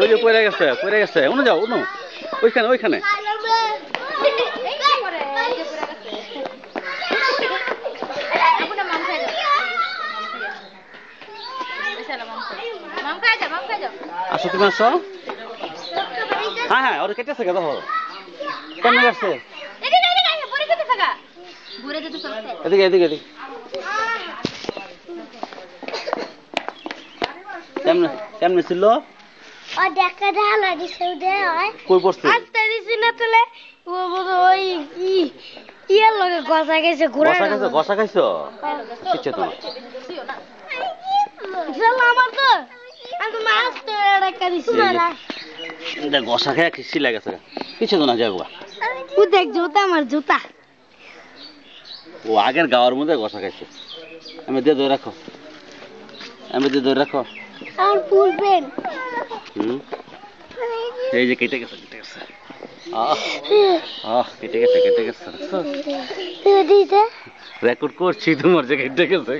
ওই যে পড়ে গেছে উনো যাও উনো ওইখানে আসো তুমি আসো হ্যাঁ ওর কেটেছে কে দেখো কেমন লাগছে এদিকে এদিকে এদিকে কেমন ছিল ও দেখা ঢালা দিছে দে হয় কই পড়ছে আস্তে দিছি না তুলে ও ওই ইয়ের লগে গসা খাইছো কিচ্ছু তো চল আমার তো আমি মাছ তো একটা দিছি না গসা খায় কিচ্ছু লাগেছে কিছু তো না যাবো ও দেখ জুতা আমার জুতা ও আগের গাওয়ার মধ্যে গসা খাইছে আমি দিয়ে ধরে রাখো আমার ফুল পেন এই যে কেটে গেছে কেটে গেছে রেকর্ড করছি তোমার যে কেটে গেছে